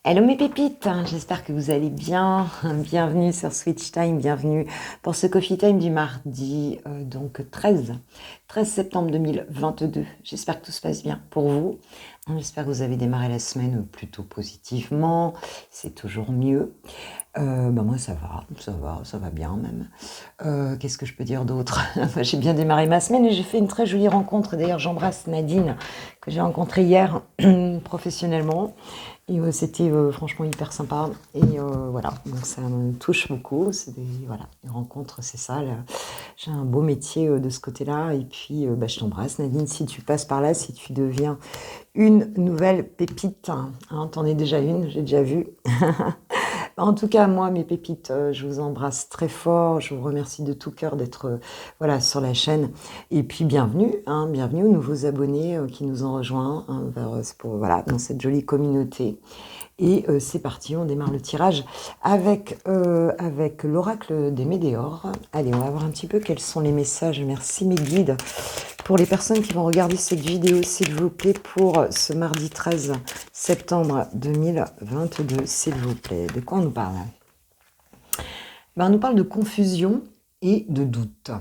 Hello mes pépites, j'espère que vous allez bien. Bienvenue sur Switch Time, bienvenue pour ce Coffee Time du mardi, donc 13 septembre 2022. J'espère que tout se passe bien pour vous. J'espère que vous avez démarré la semaine plutôt positivement, c'est toujours mieux. Moi ça va bien même. Qu'est-ce que je peux dire d'autre? Enfin, j'ai bien démarré ma semaine et j'ai fait une très jolie rencontre. D'ailleurs, j'embrasse Nadine que j'ai rencontrée hier professionnellement. Et c'était franchement hyper sympa. Et voilà, donc ça me touche beaucoup. C'est voilà, les rencontres, c'est ça. Là. J'ai un beau métier de ce côté-là. Et puis, je t'embrasse, Nadine, si tu passes par là, si tu deviens une nouvelle pépite. Hein, t'en es déjà une, j'ai déjà vu. En tout cas, moi, mes pépites, je vous embrasse très fort. Je vous remercie de tout cœur d'être voilà, sur la chaîne. Et puis, bienvenue, bienvenue aux nouveaux abonnés qui nous ont rejoints voilà, dans cette jolie communauté. Et c'est parti, on démarre le tirage avec l'oracle des Médéors. Allez, on va voir un petit peu quels sont les messages. Merci mes guides. Pour les personnes qui vont regarder cette vidéo, s'il vous plaît, pour ce mardi 13 septembre 2022, s'il vous plaît. De quoi on nous parle? On nous parle de confusion et de doute.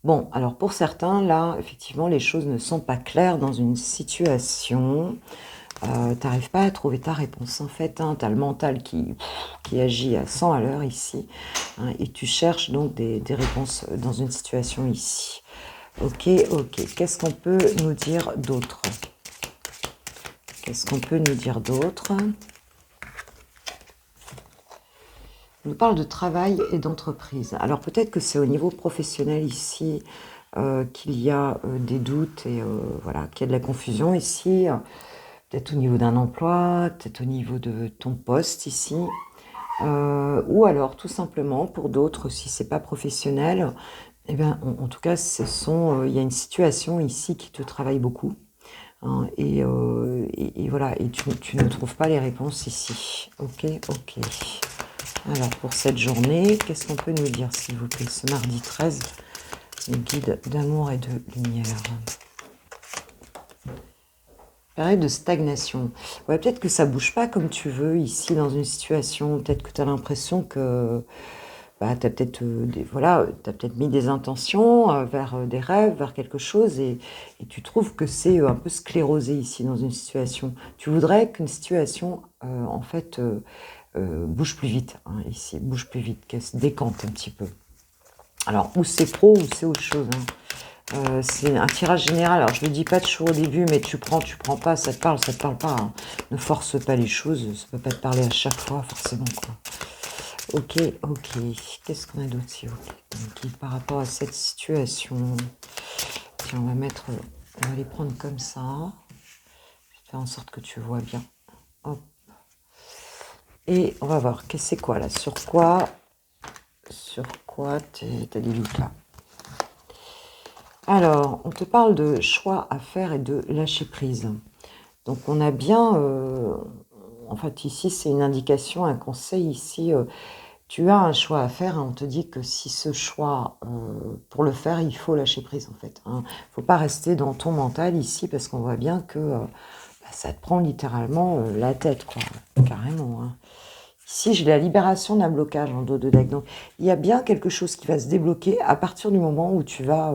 Bon, alors pour certains, là, effectivement, les choses ne sont pas claires dans une situation. T'arrives pas à trouver ta réponse. En fait, tu as le mental qui agit à 100 à l'heure ici. Et tu cherches donc des réponses dans une situation ici. Ok. Qu'est-ce qu'on peut nous dire d'autre? On nous parle de travail et d'entreprise. Alors peut-être que c'est au niveau professionnel ici qu'il y a des doutes et voilà, qu'il y a de la confusion ici. Peut-être au niveau d'un emploi, peut-être au niveau de ton poste ici. Ou alors tout simplement pour d'autres, si c'est pas professionnel, eh bien, en tout cas, il y a une situation ici qui te travaille beaucoup. Hein, et voilà, et tu ne trouves pas les réponses ici. Ok. Alors, pour cette journée, qu'est-ce qu'on peut nous dire, s'il vous plaît, ce mardi 13, les guides d'amour et de lumière. Période de stagnation. Ouais, peut-être que ça bouge pas comme tu veux ici dans une situation. Peut-être que tu as l'impression que tu as peut-être t'as peut-être mis des intentions vers des rêves, vers quelque chose et tu trouves que c'est un peu sclérosé ici dans une situation. Tu voudrais qu'une situation en fait bouge plus vite ici, bouge plus vite, qu'elle se décante un petit peu. Alors, ou c'est pro ou c'est autre chose. C'est un tirage général. Alors, je ne le dis pas toujours au début, mais tu prends pas, ça te parle pas. Hein. Ne force pas les choses, ça ne peut pas te parler à chaque fois, forcément. Quoi. Ok. Qu'est-ce qu'on a d'autre, s'il vous plaît? Donc, par rapport à cette situation, tiens, on va les prendre comme ça. Je vais faire en sorte que tu vois bien. Hop. Et on va voir, c'est quoi là? Sur quoi t'as des doutes là? Alors, on te parle de choix à faire et de lâcher prise. Donc, on a bien... en fait, ici, c'est une indication, un conseil. Ici, tu as un choix à faire. On te dit que si ce choix, pour le faire, il faut lâcher prise, en fait. Il ne faut pas rester dans ton mental ici, parce qu'on voit bien que ça te prend littéralement la tête, quoi. Carrément, Ici, j'ai la libération d'un blocage en dos de deck. Donc, il y a bien quelque chose qui va se débloquer à partir du moment où tu vas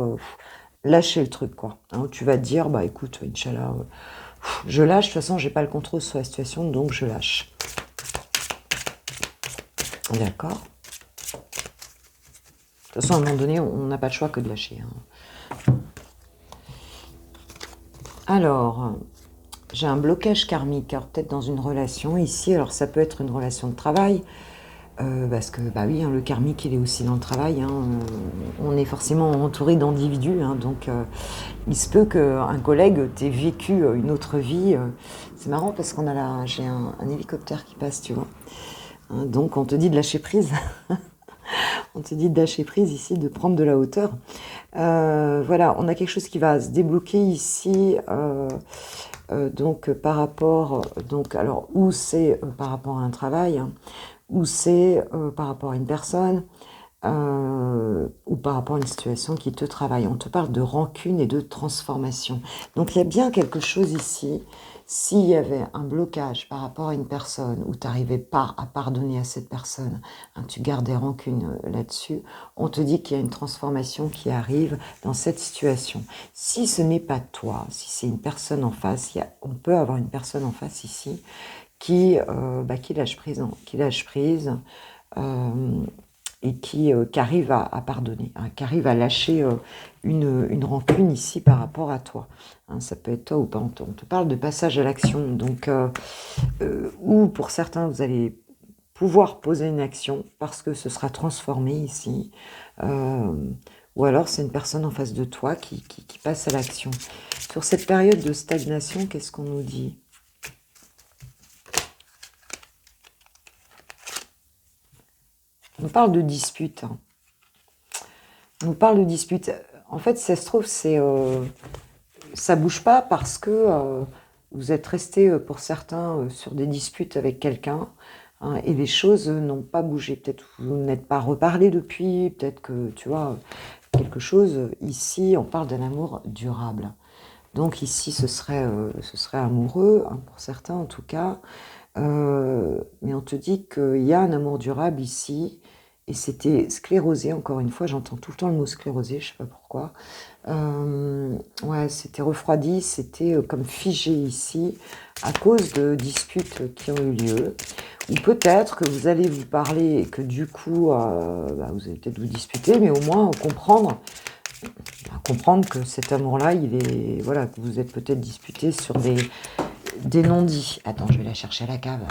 lâcher le truc, quoi. Où tu vas te dire, bah écoute, Inch'Allah, je lâche. De toute façon, j'ai pas le contrôle sur la situation, donc je lâche. D'accord. De toute façon, à un moment donné, on n'a pas le choix que de lâcher. Alors, j'ai un blocage karmique, alors peut-être dans une relation ici. Alors, ça peut être une relation de travail. Parce que le karmique il est aussi dans le travail, on est forcément entouré d'individus, donc il se peut qu'un collègue t'ait vécu une autre vie. C'est marrant parce j'ai un hélicoptère qui passe, tu vois. Donc on te dit de lâcher prise. On te dit de lâcher prise ici, de prendre de la hauteur. Voilà, on a quelque chose qui va se débloquer ici. Donc par rapport, alors où c'est par rapport à un travail, ou c'est par rapport à une personne, ou par rapport à une situation qui te travaille. On te parle de rancune et de transformation. Donc il y a bien quelque chose ici. S'il y avait un blocage par rapport à une personne où tu n'arrivais pas à pardonner à cette personne, hein, tu gardes des rancunes là-dessus, on te dit qu'il y a une transformation qui arrive dans cette situation. Si ce n'est pas toi, si c'est une personne en face, on peut avoir une personne en face ici qui lâche prise, et qui arrive à pardonner, hein, qui arrive à lâcher une rancune ici par rapport à toi. Hein, ça peut être toi ou pas. On te parle de passage à l'action. Donc, ou pour certains, vous allez pouvoir poser une action parce que ce sera transformé ici. Ou alors, c'est une personne en face de toi qui passe à l'action. Sur cette période de stagnation, qu'est-ce qu'on nous dit ? On parle de dispute. On parle de dispute. En fait, si ça se trouve, ça bouge pas parce que vous êtes resté pour certains sur des disputes avec quelqu'un, hein, et les choses n'ont pas bougé. Peut-être que vous n'êtes pas reparlé depuis, peut-être que, tu vois, quelque chose. Ici, on parle d'un amour durable. Donc ici, ce serait amoureux, hein, pour certains en tout cas. Mais on te dit qu'il y a un amour durable ici, et c'était sclérosé, encore une fois, j'entends tout le temps le mot sclérosé, je sais pas pourquoi. Ouais, c'était refroidi, c'était comme figé ici, à cause de disputes qui ont eu lieu. Ou peut-être que vous allez vous parler et que du coup, vous allez peut-être vous disputer, mais au moins comprendre que cet amour-là, voilà, que vous êtes peut-être disputé sur des non-dits. Attends, je vais la chercher à la cave.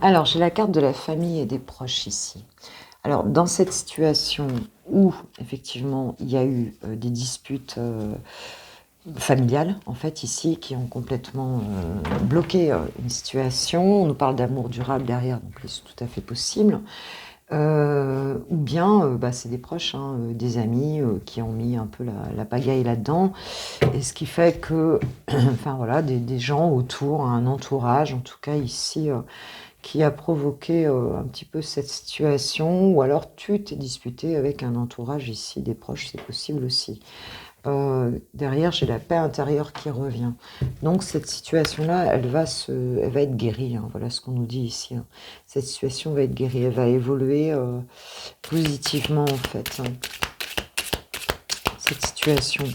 Alors, j'ai la carte de la famille et des proches ici. Alors, dans cette situation où, effectivement, il y a eu des disputes familiales, en fait, ici, qui ont complètement bloqué une situation, on nous parle d'amour durable derrière, donc c'est tout à fait possible. Ou bien, c'est des proches, hein, des amis qui ont mis un peu la pagaille là-dedans. Et ce qui fait que, enfin voilà, des gens autour, un entourage, en tout cas ici, qui a provoqué un petit peu cette situation, ou alors tu t'es disputé avec un entourage ici, des proches, c'est possible aussi. Derrière, j'ai la paix intérieure qui revient. Donc cette situation-là, elle va être guérie, hein, voilà ce qu'on nous dit ici. Hein. Cette situation va être guérie, elle va évoluer positivement en fait. Hein. Cette situation.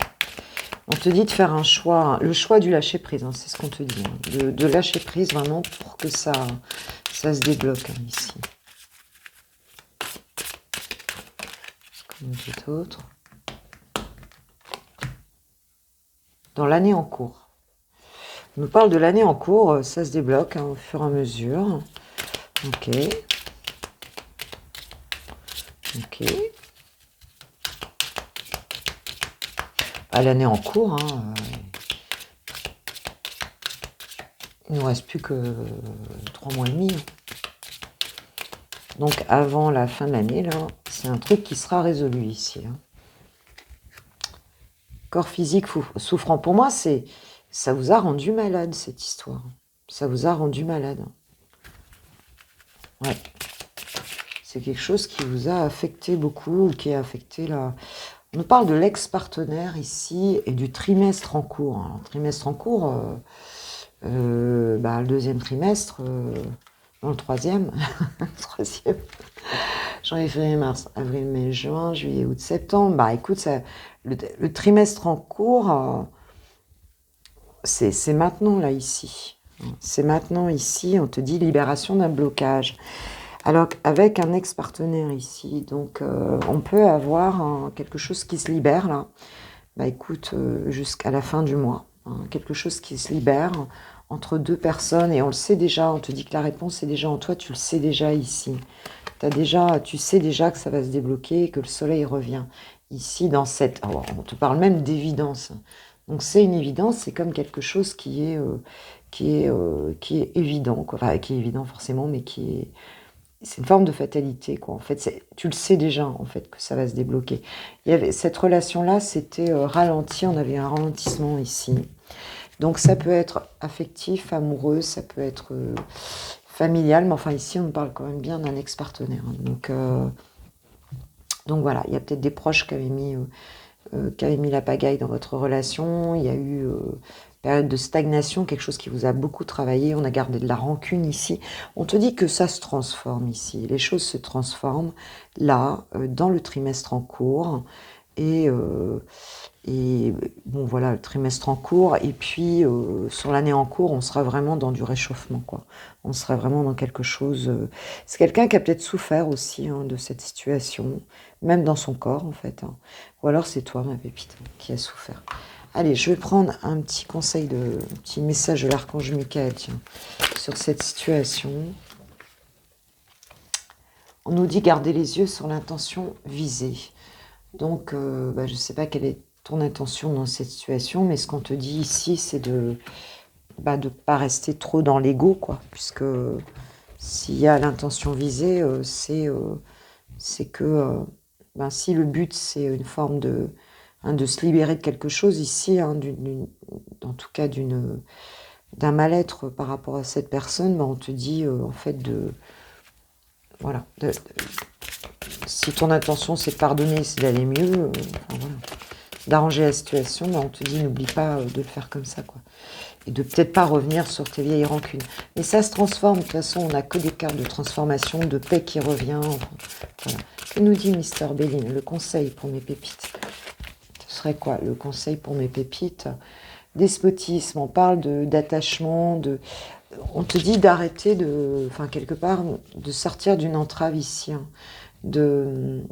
On te dit de faire un choix, hein, le choix du lâcher prise, hein, c'est ce qu'on te dit. Hein, de lâcher prise vraiment pour que ça se débloque, hein, ici. Ce qu'on nous dit d'autre. Dans l'année en cours. On nous parle de l'année en cours, ça se débloque, hein, au fur et à mesure. Ok. Ok. À l'année en cours, hein, il ne nous reste plus que 3 mois et demi. Donc avant la fin de l'année, là, c'est un truc qui sera résolu ici. Hein. Corps physique souffrant. Pour moi, ça vous a rendu malade, cette histoire. Ça vous a rendu malade. Ouais. C'est quelque chose qui vous a affecté beaucoup, qui a affecté la... On nous parle de l'ex-partenaire ici et du trimestre en cours. Alors, trimestre en cours, le deuxième trimestre, non, le troisième, troisième. Janvier, février, mars, avril, mai, juin, juillet, août, septembre. Bah écoute, le trimestre en cours, c'est maintenant là, ici. C'est maintenant ici, on te dit libération d'un blocage. Alors avec un ex-partenaire ici, donc on peut avoir quelque chose qui se libère là. Bah écoute, jusqu'à la fin du mois. Hein, quelque chose qui se libère entre deux personnes, et on le sait déjà, on te dit que la réponse est déjà en toi, tu le sais déjà ici. Tu sais déjà que ça va se débloquer, que le soleil revient. Ici, dans cette... Alors, on te parle même d'évidence. Donc c'est une évidence, c'est comme quelque chose qui est évident, quoi. Enfin, qui est évident forcément, mais c'est une forme de fatalité, quoi. En fait, tu le sais déjà, en fait, que ça va se débloquer. Il y avait cette relation-là, c'était ralenti, on avait un ralentissement ici. Donc ça peut être affectif, amoureux, ça peut être familial, mais enfin ici on parle quand même bien d'un ex-partenaire. Donc Donc voilà, il y a peut-être des proches qui avaient mis la pagaille dans votre relation. Il y a eu période de stagnation, quelque chose qui vous a beaucoup travaillé. On a gardé de la rancune ici. On te dit que ça se transforme ici. Les choses se transforment là, dans le trimestre en cours. Et, bon, voilà, le trimestre en cours. Et puis, sur l'année en cours, on sera vraiment dans du réchauffement, quoi. On sera vraiment dans quelque chose... c'est quelqu'un qui a peut-être souffert aussi de cette situation, même dans son corps, en fait. Ou alors, c'est toi, ma pépite, qui a souffert. Allez, je vais prendre un petit conseil, un petit message de l'archange Michael, tiens, sur cette situation. On nous dit garder les yeux sur l'intention visée. Donc, je ne sais pas quelle est ton intention dans cette situation, mais ce qu'on te dit ici, c'est de ne pas rester trop dans l'ego, quoi, puisque s'il y a l'intention visée, c'est que si le but, c'est une forme de se libérer de quelque chose ici, en tout cas d'un mal-être par rapport à cette personne, on te dit en fait voilà, si ton intention c'est de pardonner, c'est d'aller mieux, voilà, d'arranger la situation, on te dit n'oublie pas de le faire comme ça, quoi. Et de peut-être pas revenir sur tes vieilles rancunes. Mais ça se transforme, de toute façon, on n'a que des cartes de transformation, de paix qui revient. Voilà. Que nous dit Mister Béline, le conseil pour mes pépites? Ce serait quoi le conseil pour mes pépites? Despotisme, on parle d'attachement, on te dit d'arrêter quelque part, de sortir d'une entrave ici, de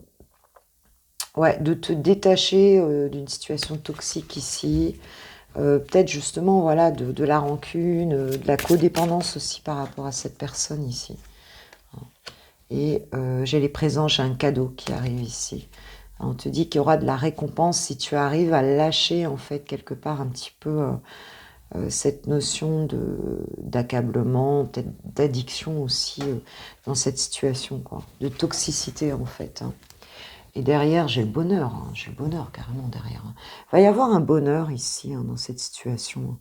te détacher d'une situation toxique ici, peut-être justement voilà de la rancune, de la codépendance aussi par rapport à cette personne ici. Et j'ai les présents, j'ai un cadeau qui arrive ici. On te dit qu'il y aura de la récompense si tu arrives à lâcher en fait quelque part un petit peu cette notion d'accablement, peut-être d'addiction aussi dans cette situation, quoi, de toxicité en fait. Et derrière, j'ai le bonheur carrément derrière. Il va y avoir un bonheur ici dans cette situation.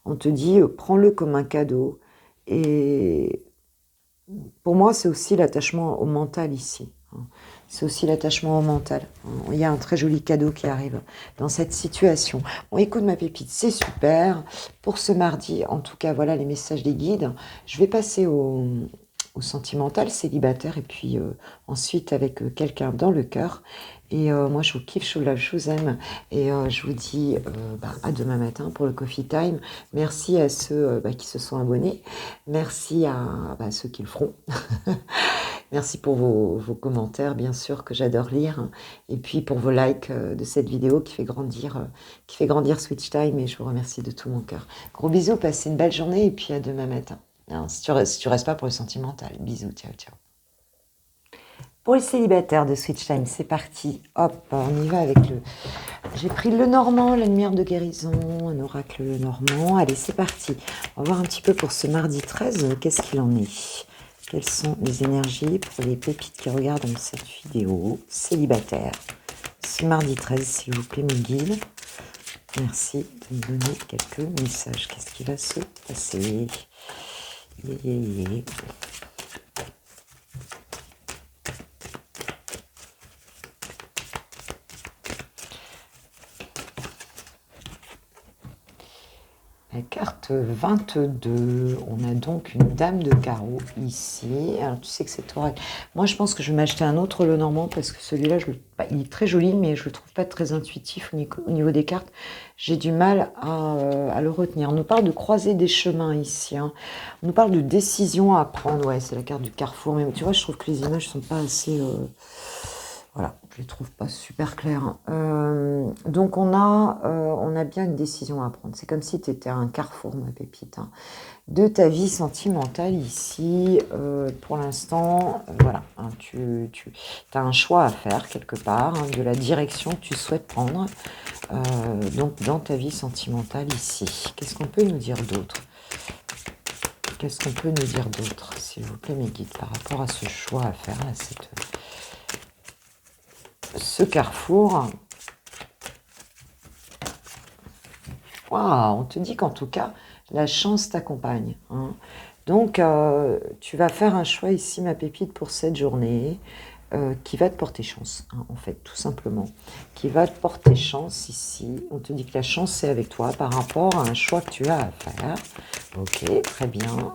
On te dit, prends-le comme un cadeau. Et pour moi, c'est aussi l'attachement au mental ici. C'est aussi l'attachement au mental. Il y a un très joli cadeau qui arrive dans cette situation. Bon, écoute ma pépite, c'est super. Pour ce mardi, en tout cas, voilà les messages des guides. Je vais passer au sentimental, célibataire, et puis ensuite avec quelqu'un dans le cœur. Et moi, je vous kiffe, je vous love, je vous aime. Et je vous dis à demain matin pour le Coffee Time. Merci à ceux qui se sont abonnés. Merci à ceux qui le feront. Merci pour vos commentaires, bien sûr, que j'adore lire. Et puis pour vos likes de cette vidéo qui fait grandir Switch Time. Et je vous remercie de tout mon cœur. Gros bisous, passez une belle journée et puis à demain matin. Non, si tu restes pas pour le sentimental. Bisous, ciao, ciao. Pour les célibataires de Switch Time, c'est parti. Hop, on y va avec J'ai pris le Normand, la lumière de guérison, un oracle Normand. Allez, c'est parti. On va voir un petit peu pour ce mardi 13, qu'est-ce qu'il en est. Quelles sont les énergies pour les pépites qui regardent cette vidéo? Célibataire. Ce mardi 13, s'il vous plaît, mes guides. Merci de me donner quelques messages. Qu'est-ce qui va se passer? La carte 22, on a donc une dame de carreau ici. Alors tu sais que c'est oracle. Moi je pense que je vais m'acheter un autre Lenormand parce que celui-là, il est très joli, mais je le trouve pas très intuitif au niveau des cartes. J'ai du mal à le retenir. On nous parle de croiser des chemins ici. On nous parle de décisions à prendre. Ouais, c'est la carte du carrefour. Mais tu vois, je trouve que les images sont pas assez... Voilà, je les trouve pas super claires. Donc on a bien une décision à prendre. C'est comme si tu étais à un carrefour, ma pépite, de ta vie sentimentale ici. Pour l'instant, voilà, tu as un choix à faire quelque part, de la direction que tu souhaites prendre. Donc dans ta vie sentimentale ici. Qu'est-ce qu'on peut nous dire d'autre? Qu'est-ce qu'on peut nous dire d'autre, s'il vous plaît, mes guides, par rapport à ce choix à faire, à ce carrefour? Waouh, on te dit qu'en tout cas, la chance t'accompagne. Donc, tu vas faire un choix ici, ma pépite, pour cette journée. qui va te porter chance, hein, en fait, tout simplement. Qui va te porter chance ici. On te dit que la chance, c'est avec toi par rapport à un choix que tu as à faire. Ok, très bien.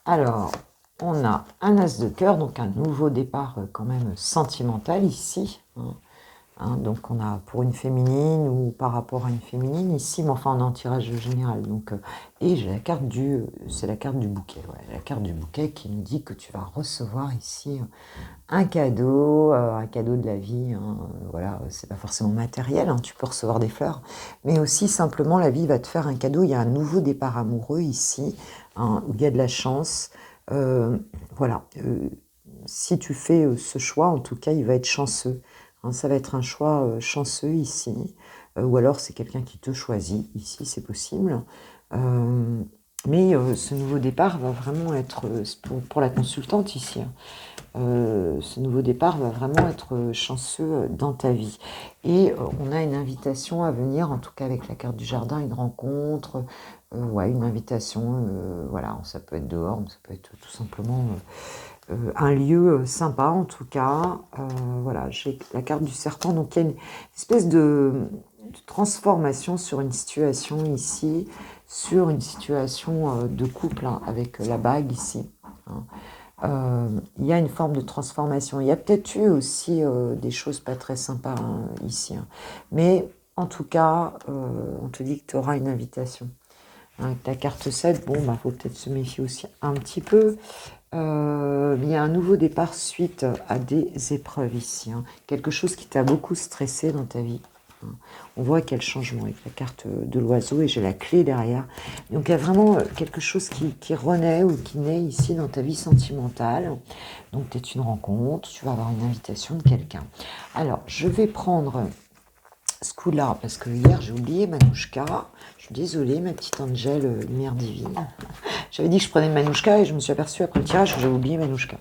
Alors, on a un as de cœur, donc un nouveau départ quand même sentimental ici. Hein, donc on a pour une féminine ou par rapport à une féminine ici, mais enfin on est en tirage général. Donc, et j'ai la carte c'est la carte du bouquet. Ouais, la carte du bouquet qui nous dit que tu vas recevoir ici un cadeau de la vie. Hein, voilà, c'est pas forcément matériel, hein, tu peux recevoir des fleurs, mais aussi simplement la vie va te faire un cadeau. Il y a un nouveau départ amoureux ici, hein, où il y a de la chance. Voilà, si tu fais ce choix, en tout cas, il va être chanceux. Hein, ça va être un choix chanceux ici, ou alors c'est quelqu'un qui te choisit ici, c'est possible. Mais ce nouveau départ va vraiment être, pour la consultante ici, hein, ce nouveau départ va vraiment être chanceux dans ta vie. Et on a une invitation à venir, en tout cas avec la carte du jardin, une rencontre, ouais, une invitation, voilà, ça peut être dehors, mais ça peut être tout simplement un lieu sympa en tout cas. Voilà, j'ai la carte du serpent, donc il y a une espèce de transformation sur une situation ici, sur une situation de couple, hein, avec la bague ici. Hein. Il y a une forme de transformation. Il y a peut-être eu aussi des choses pas très sympas, hein, ici. Hein. Mais en tout cas, on te dit que tu auras une invitation. Hein, avec ta carte 7, bon, bah, faut peut-être se méfier aussi un petit peu. Il y a un nouveau départ suite à des épreuves ici. Hein. Quelque chose qui t'a beaucoup stressé dans ta vie. Hein. On voit quel changement avec la carte de l'oiseau et j'ai la clé derrière. Donc il y a vraiment quelque chose qui renaît ou qui naît ici dans ta vie sentimentale. Donc peut-être une rencontre, tu vas avoir une invitation de quelqu'un. Alors je vais prendre ce coup-là, parce que hier j'ai oublié Manouchka. Je suis désolée, ma petite Angèle, lumière divine. J'avais dit que je prenais Manouchka et je me suis aperçue après le tirage que j'avais oublié Manouchka.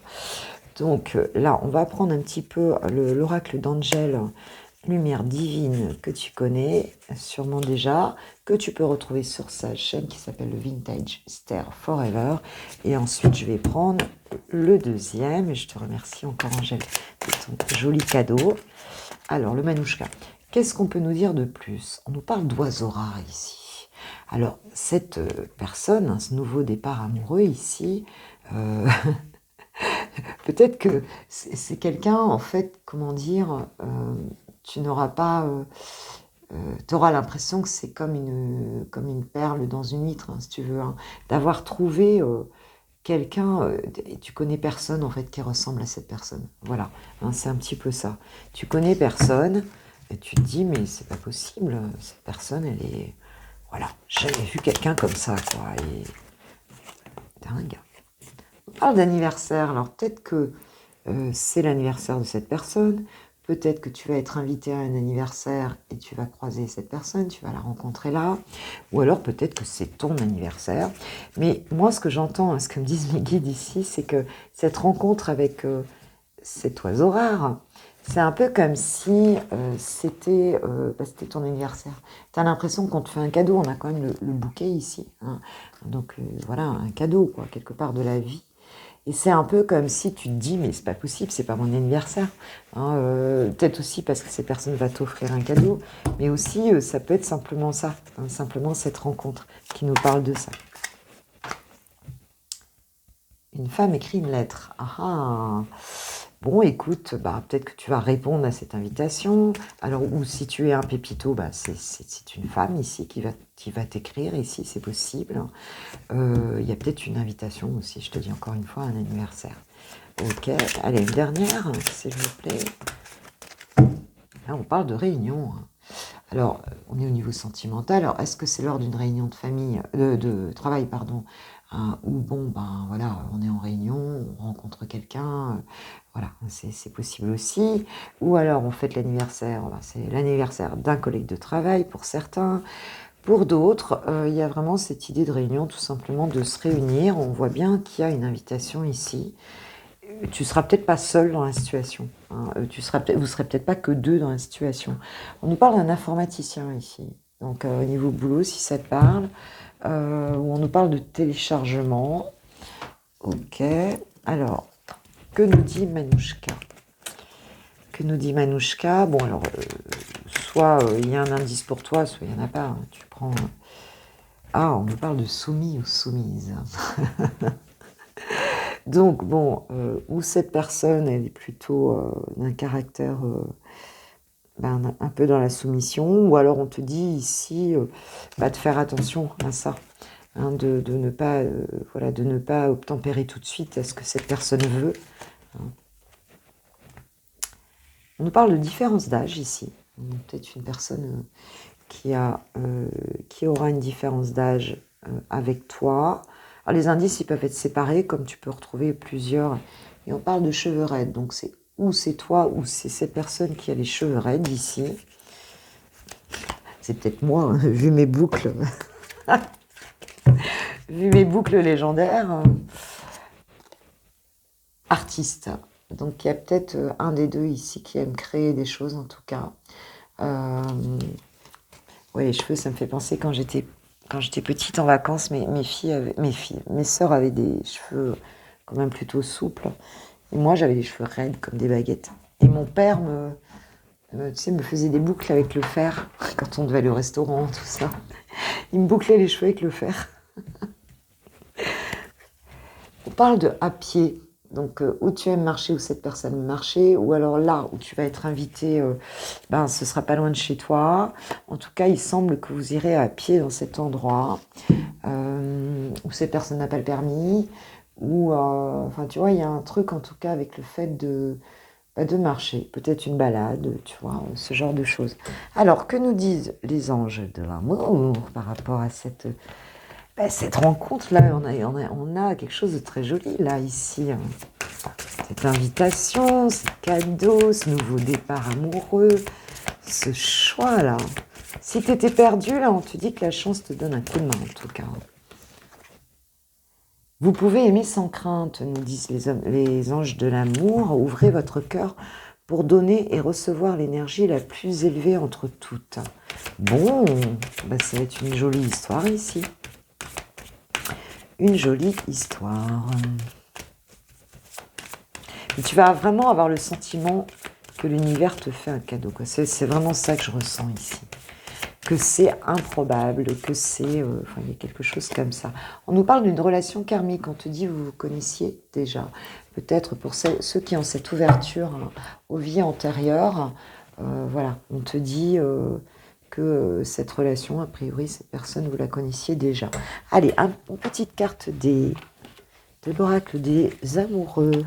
Donc là, on va prendre un petit peu l'oracle d'Angèle, lumière divine, que tu connais sûrement déjà, que tu peux retrouver sur sa chaîne qui s'appelle le Vintage Star Forever. Et ensuite, je vais prendre le deuxième. Et je te remercie encore, Angèle, de ton joli cadeau. Alors, le Manouchka. Qu'est-ce qu'on peut nous dire de plus? On nous parle d'oiseaux rares ici. Alors, cette personne, hein, ce nouveau départ amoureux ici, peut-être que c'est quelqu'un, en fait, comment dire, tu n'auras pas... tu auras l'impression que c'est comme une perle dans une huître, hein, si tu veux, hein, d'avoir trouvé quelqu'un, et tu connais personne, en fait, qui ressemble à cette personne. Voilà, hein, c'est un petit peu ça. Tu connais personne... Et tu te dis, mais c'est pas possible, cette personne, elle est... Voilà, j'avais vu quelqu'un comme ça, quoi. Et... Dingue. On parle d'anniversaire, alors peut-être que c'est l'anniversaire de cette personne, peut-être que tu vas être invité à un anniversaire et tu vas croiser cette personne, tu vas la rencontrer là, ou alors peut-être que c'est ton anniversaire. Mais moi, ce que j'entends, ce que me disent mes guides ici, c'est que cette rencontre avec cet oiseau rare, c'est un peu comme si c'était ton anniversaire. Tu as l'impression qu'on te fait un cadeau, on a quand même le bouquet ici. Hein. Donc voilà, un cadeau, quoi, quelque part de la vie. Et c'est un peu comme si tu te dis, mais c'est pas possible, c'est pas mon anniversaire. Hein, peut-être aussi parce que cette personne va t'offrir un cadeau, mais aussi ça peut être simplement ça, hein, simplement cette rencontre qui nous parle de ça. Une femme écrit une lettre. Ah ah. Bon, écoute, bah, peut-être que tu vas répondre à cette invitation. Alors, ou si tu es un pépito, bah, c'est une femme ici qui va t'écrire ici, c'est possible. Il y a peut-être une invitation aussi, je te dis encore une fois, un anniversaire. Ok, allez, une dernière, s'il vous plaît. Là, on parle de réunion. Alors, on est au niveau sentimental. Alors, est-ce que c'est lors d'une réunion de famille, de travail, pardon, hein, où bon, ben voilà, on est en réunion, on rencontre quelqu'un, voilà, c'est possible aussi. Ou alors, on fête l'anniversaire, ben, c'est l'anniversaire d'un collègue de travail pour certains. Pour d'autres, il y a vraiment cette idée de réunion, tout simplement de se réunir. On voit bien qu'il y a une invitation ici. Tu seras peut-être pas seul dans la situation. Hein. Vous serez peut-être pas que deux dans la situation. On nous parle d'un informaticien ici. Donc au niveau boulot, si ça te parle, où on nous parle de téléchargement. Ok, alors, que nous dit Manouchka? Que nous dit Manouchka? Bon, alors, soit il y a un indice pour toi, soit il n'y en a pas. Hein. Tu prends... Ah, on nous parle de soumis ou soumise. Donc, bon, où cette personne, elle est plutôt d'un caractère un peu dans la soumission, ou alors on te dit ici de faire attention à ça, hein, de ne pas, voilà, de ne pas obtempérer tout de suite à ce que cette personne veut. Hein. On nous parle de différence d'âge ici. Peut-être une personne qui aura une différence d'âge avec toi. Alors, les indices, ils peuvent être séparés, comme tu peux retrouver plusieurs. Et on parle de cheveux raides. Donc, c'est ou c'est toi ou c'est cette personne qui a les cheveux raides ici. C'est peut-être moi, hein, vu mes boucles. Vu mes boucles légendaires. Artiste. Donc, il y a peut-être un des deux ici qui aime créer des choses, en tout cas. Oui, les cheveux, ça me fait penser quand j'étais petite en vacances, mes sœurs avaient des cheveux quand même plutôt souples. Et moi, j'avais les cheveux raides comme des baguettes. Et mon père me faisait des boucles avec le fer quand on devait aller au restaurant, tout ça. Il me bouclait les cheveux avec le fer. On parle de à pied. Donc, où tu aimes marcher, où cette personne aime marcher, ou alors là où tu vas être invité, ce sera pas loin de chez toi. En tout cas, il semble que vous irez à pied dans cet endroit, où cette personne n'a pas le permis, ou, enfin, tu vois, il y a un truc en tout cas avec le fait de marcher, peut-être une balade, tu vois, ce genre de choses. Alors, que nous disent les anges de l'amour par rapport à cette rencontre-là? On a quelque chose de très joli, là, ici. Cette invitation, ce cadeau, ce nouveau départ amoureux, ce choix-là. Si tu étais perdu, là, on te dit que la chance te donne un coup de main, en tout cas. Vous pouvez aimer sans crainte, nous disent les anges de l'amour. Ouvrez votre cœur pour donner et recevoir l'énergie la plus élevée entre toutes. Bon, ça va être une jolie histoire ici. Une jolie histoire. Et tu vas vraiment avoir le sentiment que l'univers te fait un cadeau. C'est vraiment ça que je ressens ici. Que c'est improbable, que c'est... il y a quelque chose comme ça. On nous parle d'une relation karmique. On te dit vous vous connaissiez déjà. Peut-être pour ceux qui ont cette ouverture aux vies antérieures. Voilà, on te dit que cette relation, a priori, cette personne, vous la connaissiez déjà. Allez, une petite carte de l'oracle des amoureux.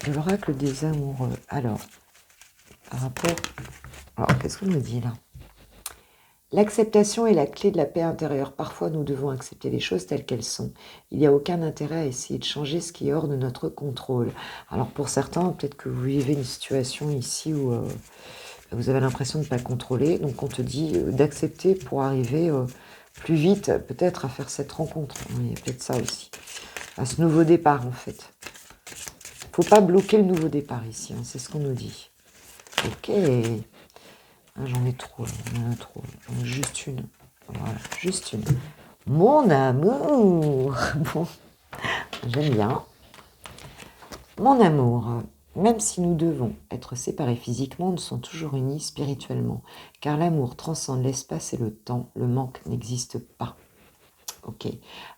De l'oracle des amoureux. Alors, par rapport... Alors, qu'est-ce qu'on nous dit là? L'acceptation est la clé de la paix intérieure. Parfois, nous devons accepter les choses telles qu'elles sont. Il n'y a aucun intérêt à essayer de changer ce qui est hors de notre contrôle. Alors, pour certains, peut-être que vous vivez une situation ici où vous avez l'impression de ne pas contrôler. Donc, on te dit d'accepter pour arriver plus vite, peut-être, à faire cette rencontre. Il y a peut-être ça aussi. À ce nouveau départ, en fait. Il ne faut pas bloquer le nouveau départ ici. Hein, c'est ce qu'on nous dit. Ok. Ah, j'en ai trop, j'en ai trop. J'en ai juste une. Voilà, juste une. Mon amour. Bon, j'aime bien. Mon amour, même si nous devons être séparés physiquement, nous sommes toujours unis spirituellement. Car l'amour transcende l'espace et le temps. Le manque n'existe pas. Ok.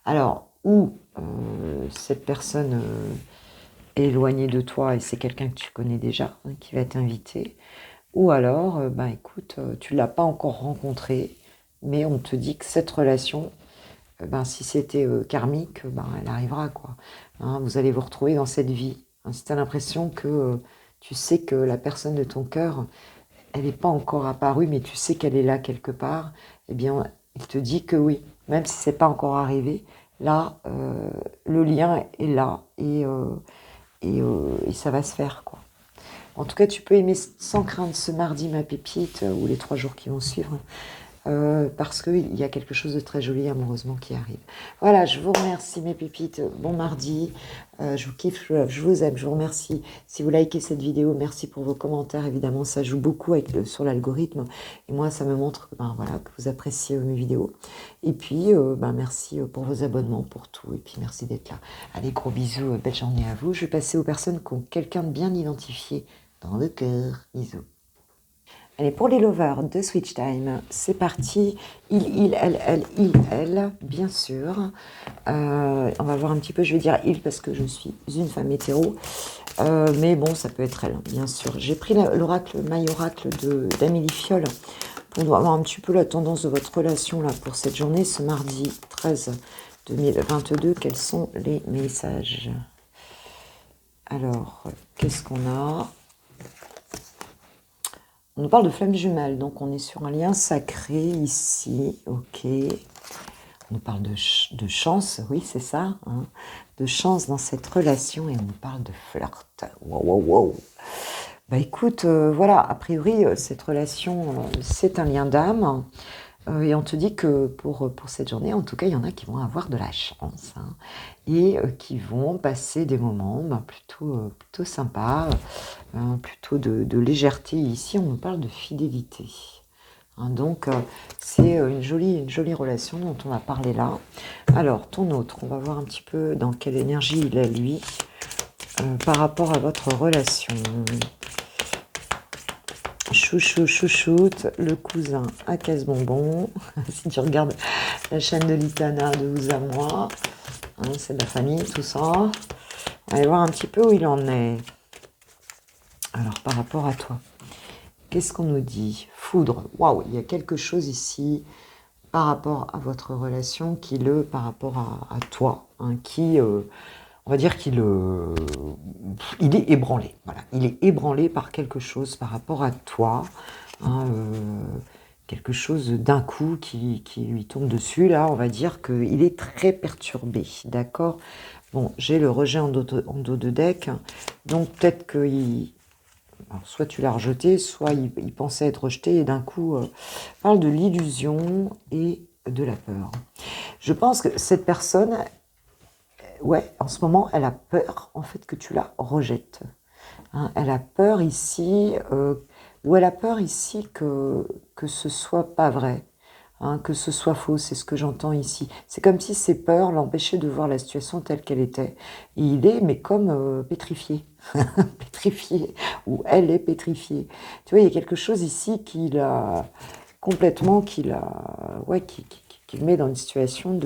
Alors, où cette personne est éloignée de toi et c'est quelqu'un que tu connais déjà, hein, qui va t'inviter. Ou alors, écoute, tu ne l'as pas encore rencontré, mais on te dit que cette relation, si c'était karmique, elle arrivera, quoi. Hein, vous allez vous retrouver dans cette vie. Hein, si tu as l'impression que tu sais que la personne de ton cœur, elle n'est pas encore apparue, mais tu sais qu'elle est là quelque part, eh bien, il te dit que oui, même si ce n'est pas encore arrivé, là, le lien est là et ça va se faire, quoi. En tout cas, tu peux aimer sans crainte ce mardi, ma pépite, ou les 3 jours qui vont suivre. parce qu'il y a quelque chose de très joli amoureusement qui arrive. Voilà, je vous remercie mes pépites, bon mardi, je vous kiffe, je vous aime, je vous remercie. Si vous likez cette vidéo, merci pour vos commentaires, évidemment ça joue beaucoup sur l'algorithme, et moi ça me montre ben, voilà, que vous appréciez mes vidéos. Et puis ben, merci pour vos abonnements, pour tout, et puis merci d'être là. Allez, gros bisous, belle journée à vous. Je vais passer aux personnes qui ont quelqu'un de bien identifié dans le cœur. Bisous. Allez, pour les lovers de Switch Time, c'est parti. Elle, bien sûr. On va voir un petit peu, je vais dire il parce que je suis une femme hétéro. Mais bon, ça peut être elle, bien sûr. J'ai pris l'oracle, My Oracle d'Amélie Fiol pour voir un petit peu la tendance de votre relation là pour cette journée, ce mardi 13 2022. Quels sont les messages? Alors, qu'est-ce qu'on a? On nous parle de flammes jumelles, donc on est sur un lien sacré ici, ok. On nous parle de chance, oui c'est ça, hein, de chance dans cette relation, et on nous parle de flirt. Wow. Bah écoute, voilà, a priori cette relation c'est un lien d'âme, et on te dit que pour cette journée, en tout cas il y en a qui vont avoir de la chance, hein, et qui vont passer des moments plutôt sympas, plutôt de légèreté. Ici, on nous parle de fidélité. Hein, donc, c'est une jolie relation dont on va parler là. Alors, ton autre, on va voir un petit peu dans quelle énergie il est, lui, par rapport à votre relation. Chouchoute, le cousin à casse-bonbon. Si tu regardes la chaîne de Litana, de vous à moi, hein, c'est de la famille, tout ça. On va aller voir un petit peu où il en est. Alors, par rapport à toi, qu'est-ce qu'on nous dit? Foudre, waouh, il y a quelque chose ici par rapport à votre relation par rapport à toi, hein, on va dire il est ébranlé. Voilà, il est ébranlé par quelque chose par rapport à toi, hein, quelque chose d'un coup qui lui tombe dessus. Là, on va dire qu'il est très perturbé, d'accord? Bon, j'ai le rejet en dos de deck, donc peut-être qu'il... Alors, soit tu l'as rejeté, soit il pensait être rejeté, et d'un coup, parle de l'illusion et de la peur. Je pense que cette personne, ouais, en ce moment, elle a peur, en fait, que tu la rejettes. Hein, elle a peur ici, ou elle a peur ici que ce soit pas vrai. Hein, que ce soit faux, c'est ce que j'entends ici. C'est comme si ces peurs l'empêchaient de voir la situation telle qu'elle était. Et il est, mais comme pétrifié. Pétrifié, ou elle est pétrifiée. Tu vois, il y a quelque chose ici qui l'a complètement, qui le met dans une situation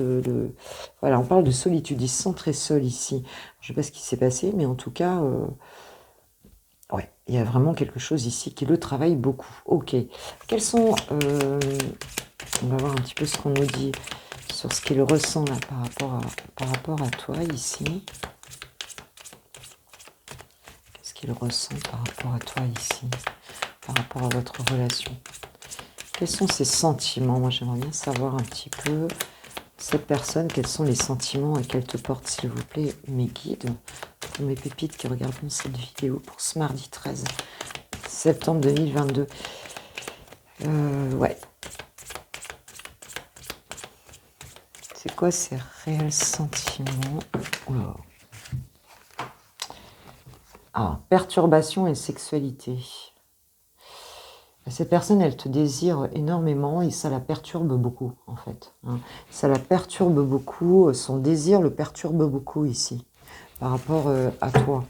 voilà, on parle de solitude, il se sent très seul ici. Je ne sais pas ce qui s'est passé, mais en tout cas, ouais, il y a vraiment quelque chose ici qui le travaille beaucoup. Ok, quels sont... on va voir un petit peu ce qu'on nous dit sur ce qu'il ressent là par rapport à toi ici. Qu'est-ce qu'il ressent par rapport à toi ici, par rapport à votre relation? Quels sont ses sentiments? Moi, j'aimerais bien savoir un petit peu, cette personne, quels sont les sentiments qu'elle te porte, s'il vous plaît, mes guides, pour mes pépites qui regarderont cette vidéo pour ce mardi 13 septembre 2022. Ouais. C'est quoi ces réels sentiments? Oula. Ah, perturbation et sexualité. Cette personne, elle te désire énormément et ça la perturbe beaucoup, en fait. Hein. Ça la perturbe beaucoup, son désir le perturbe beaucoup ici, par rapport à toi.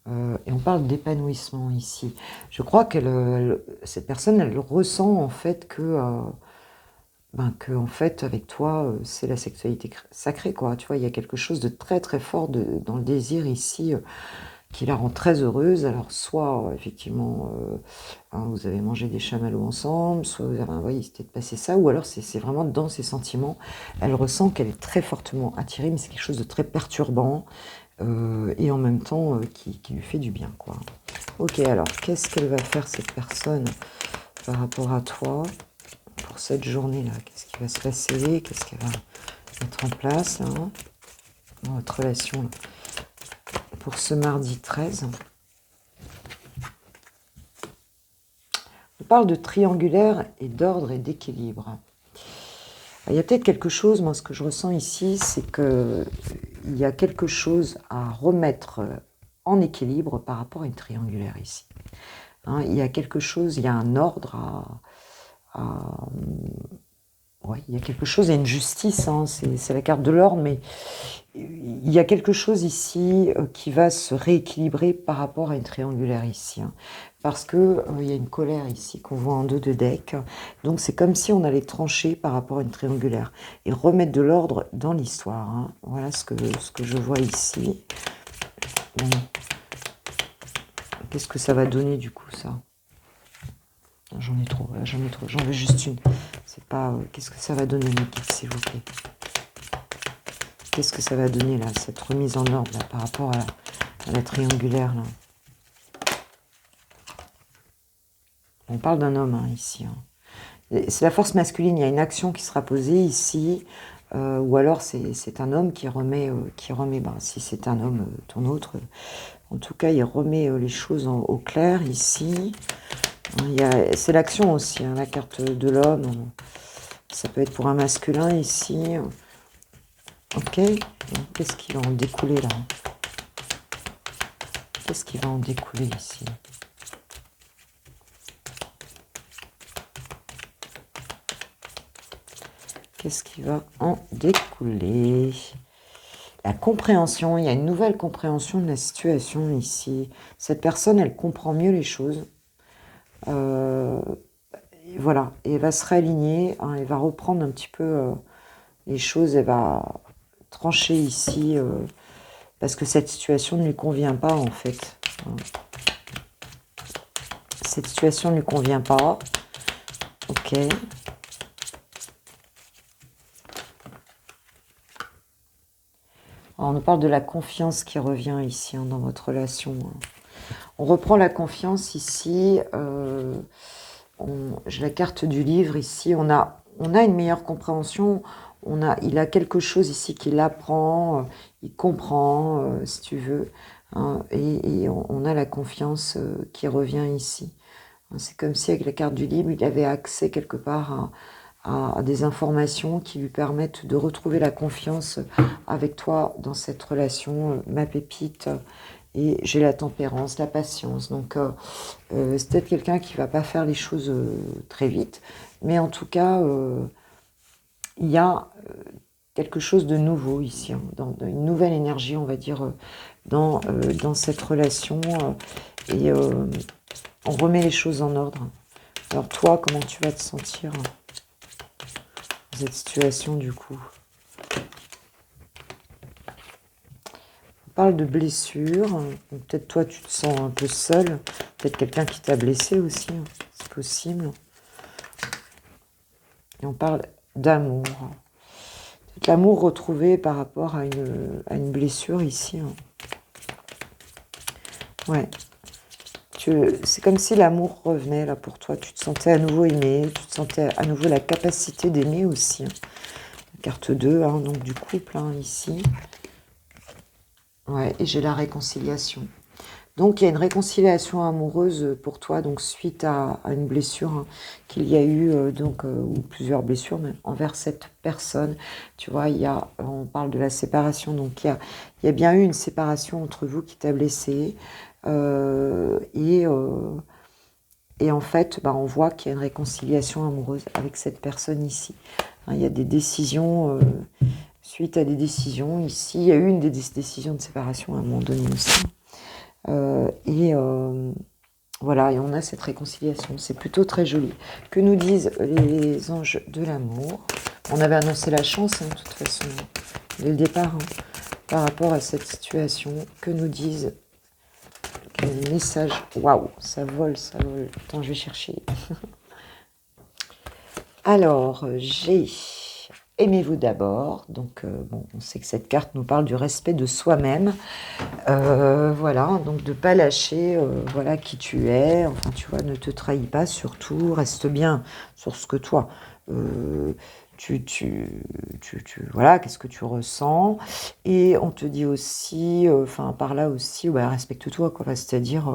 Et on parle d'épanouissement ici. Je crois que cette personne, elle ressent en fait que en fait, avec toi, c'est la sexualité sacrée, quoi. Tu vois, il y a quelque chose de très très fort dans le désir ici, qui la rend très heureuse. Alors, soit, effectivement, hein, vous avez mangé des chamallows ensemble, soit vous avez, ouais, il s'est peut-être passé ça, ou alors c'est vraiment dans ses sentiments. Elle ressent qu'elle est très fortement attirée, mais c'est quelque chose de très perturbant, et en même temps, qui lui fait du bien, quoi. Ok, alors, qu'est-ce qu'elle va faire, cette personne, par rapport à toi, pour cette journée-là? Qu'est-ce qui va se passer? Qu'est-ce qu'elle va mettre en place, là, dans votre relation, là, pour ce mardi 13? On parle de triangulaire et d'ordre et d'équilibre. Il y a peut-être quelque chose, moi ce que je ressens ici, c'est qu'il y a quelque chose à remettre en équilibre par rapport à une triangulaire ici. Hein, il y a quelque chose, il y a un ordre ouais, il y a quelque chose, il y a une justice, hein, c'est la carte de l'ordre, mais il y a quelque chose ici qui va se rééquilibrer par rapport à une triangulaire ici. Hein, parce que il y a une colère ici qu'on voit en dos de deck. Donc c'est comme si on allait trancher par rapport à une triangulaire et remettre de l'ordre dans l'histoire. Hein. Voilà ce que je vois ici. Bon. Qu'est-ce que ça va donner du coup ça? J'en ai trop, j'en veux juste une. C'est pas... qu'est-ce que ça va donner, mes guides, s'il vous plaît? Qu'est-ce que ça va donner, là, cette remise en ordre, là, par rapport à la triangulaire, là? On parle d'un homme, hein, ici. Hein. C'est la force masculine, il y a une action qui sera posée ici, ou alors c'est un homme qui remet ben, si c'est un homme, ton autre, en tout cas, il remet les choses au clair, ici. C'est l'action aussi, hein, la carte de l'homme. Ça peut être pour un masculin ici. Ok. Qu'est-ce qui va en découler là? Qu'est-ce qui va en découler ici? Qu'est-ce qui va en découler? La compréhension. Il y a une nouvelle compréhension de la situation ici. Cette personne, elle comprend mieux les choses. Voilà, et elle va se réaligner, hein, elle va reprendre un petit peu les choses, elle va trancher ici, parce que cette situation ne lui convient pas en fait. Hein. Cette situation ne lui convient pas. Ok. Alors, on nous parle de la confiance qui revient ici, hein, dans votre relation. Hein. On reprend la confiance ici. J'ai la carte du livre ici. On a une meilleure compréhension. Il a quelque chose ici qu'il apprend, il comprend, si tu veux. Hein, et on a la confiance qui revient ici. Hein, c'est comme si avec la carte du livre, il avait accès quelque part à des informations qui lui permettent de retrouver la confiance avec toi dans cette relation, ma pépite. Et j'ai la tempérance, la patience. Donc, c'est peut-être quelqu'un qui ne va pas faire les choses très vite. Mais en tout cas, il y a quelque chose de nouveau ici, hein, dans une nouvelle énergie, on va dire, dans cette relation. Et on remet les choses en ordre. Alors toi, comment tu vas te sentir dans cette situation du coup? On parle de blessure. Peut-être toi, tu te sens un peu seul. Peut-être quelqu'un qui t'a blessé aussi. Hein. C'est possible. Et on parle d'amour. Peut-être l'amour retrouvé par rapport à une blessure ici. Hein. Ouais. C'est comme si l'amour revenait là pour toi. Tu te sentais à nouveau aimé. Tu te sentais à nouveau la capacité d'aimer aussi. Hein. Carte 2, hein, donc du couple, hein, ici. Ouais, et j'ai la réconciliation. Donc, il y a une réconciliation amoureuse pour toi, donc suite à une blessure hein, qu'il y a eu, ou plusieurs blessures même, envers cette personne. Tu vois, on parle de la séparation, donc il y a bien eu une séparation entre vous qui t'a blessé. Et en fait, bah, on voit qu'il y a une réconciliation amoureuse avec cette personne ici. Hein, il y a des décisions... suite à des décisions, ici, il y a eu une des décisions de séparation à un moment donné aussi. Voilà, et on a cette réconciliation. C'est plutôt très joli. Que nous disent les anges de l'amour? On avait annoncé la chance, hein, de toute façon, dès le départ, hein, par rapport à cette situation. Que nous disent les messages? Waouh, ça vole, ça vole. Attends, je vais chercher. Alors, j'ai... Aimez-vous d'abord. Donc, bon, on sait que cette carte nous parle du respect de soi-même. Voilà, donc de ne pas lâcher voilà, qui tu es. Enfin, tu vois, ne te trahis pas surtout. Reste bien sur ce que toi, voilà, qu'est-ce que tu ressens. Et on te dit aussi, par là aussi, ouais, respecte-toi, quoi. C'est-à-dire,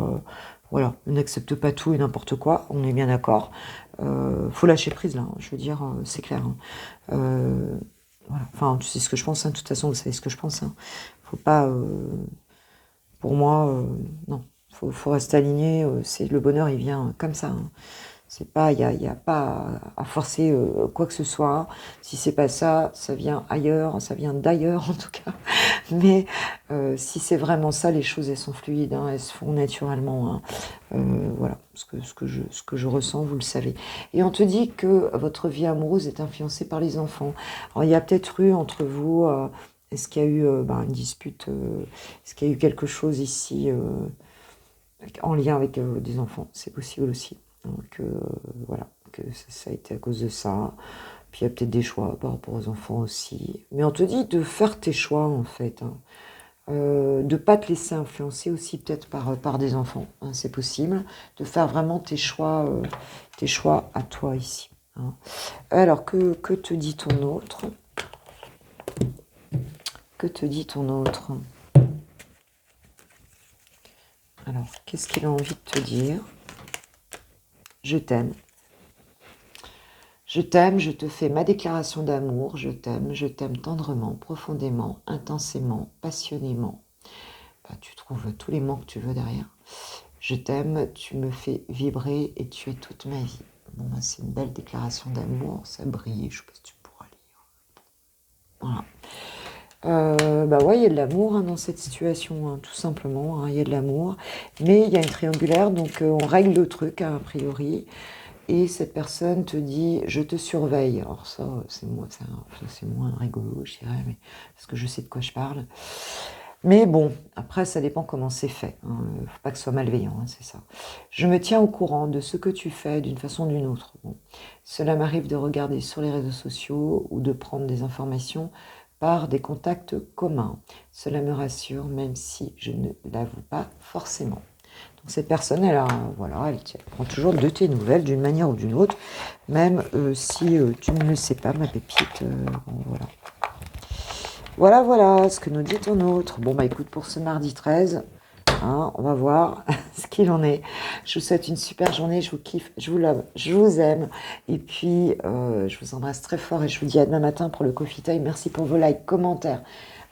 Voilà, on n'accepte pas tout et n'importe quoi, on est bien d'accord. Faut lâcher prise là, hein, je veux dire, c'est clair. Hein. Voilà. Enfin, tu sais ce que je pense, hein, de toute façon, vous savez ce que je pense. Hein. Faut pas, pour moi, non, faut rester aligné. C'est le bonheur, il vient comme ça. Hein. C'est pas, y a pas à forcer quoi que ce soit. Si c'est pas ça, ça vient ailleurs, ça vient d'ailleurs en tout cas. Mais si c'est vraiment ça, les choses elles sont fluides, hein, elles se font naturellement. Hein. Voilà, ce que je ressens, vous le savez. Et on te dit que votre vie amoureuse est influencée par les enfants. Alors il y a peut-être eu entre vous, est-ce qu'il y a eu une dispute, est-ce qu'il y a eu quelque chose ici en lien avec des enfants? C'est possible aussi. Donc voilà, que ça a été à cause de ça. Puis il y a peut-être des choix par rapport aux enfants aussi. Mais on te dit de faire tes choix en fait. Hein. De pas te laisser influencer aussi peut-être par des enfants. Hein, c'est possible. De faire vraiment tes choix à toi ici. Hein. Alors, que te dit ton autre? Que te dit ton autre? Alors, qu'est-ce qu'il a envie de te dire? Je t'aime. Je t'aime, je te fais ma déclaration d'amour, je t'aime tendrement, profondément, intensément, passionnément. Bah, tu trouves tous les mots que tu veux derrière. Je t'aime, tu me fais vibrer et tu es toute ma vie. Bon, bah, c'est une belle déclaration d'amour, ça brille, je sais pas si tu pourras lire. Voilà. Bah ouais, il y a de l'amour hein, dans cette situation, hein, tout simplement, hein, il y a de l'amour. Mais il y a une triangulaire, donc on règle le truc, hein, a priori. Et cette personne te dit, je te surveille. Alors ça, c'est moins rigolo, je dirais, mais parce que je sais de quoi je parle. Mais bon, après, ça dépend comment c'est fait. Hein. Faut pas que ce soit malveillant, hein, c'est ça. Je me tiens au courant de ce que tu fais d'une façon ou d'une autre. Bon. Cela m'arrive de regarder sur les réseaux sociaux ou de prendre des informations par des contacts communs. Cela me rassure, même si je ne l'avoue pas forcément. Donc cette personne, elle prend toujours de tes nouvelles d'une manière ou d'une autre, même si tu ne le sais pas, ma pépite. Bon, voilà. Voilà ce que nous dit ton autre. Bon, bah écoute, pour ce mardi 13, hein, on va voir ce qu'il en est. Je vous souhaite une super journée, je vous kiffe, je vous love, je vous aime. Et puis, je vous embrasse très fort et je vous dis à demain matin pour le Coffee Time. Merci pour vos likes, commentaires,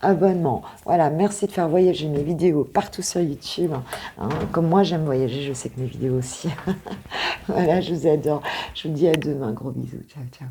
abonnements. Voilà, merci de faire voyager mes vidéos partout sur YouTube. Hein. Comme moi, j'aime voyager, je sais que mes vidéos aussi. Voilà, je vous adore. Je vous dis à demain. Gros bisous. Ciao, ciao.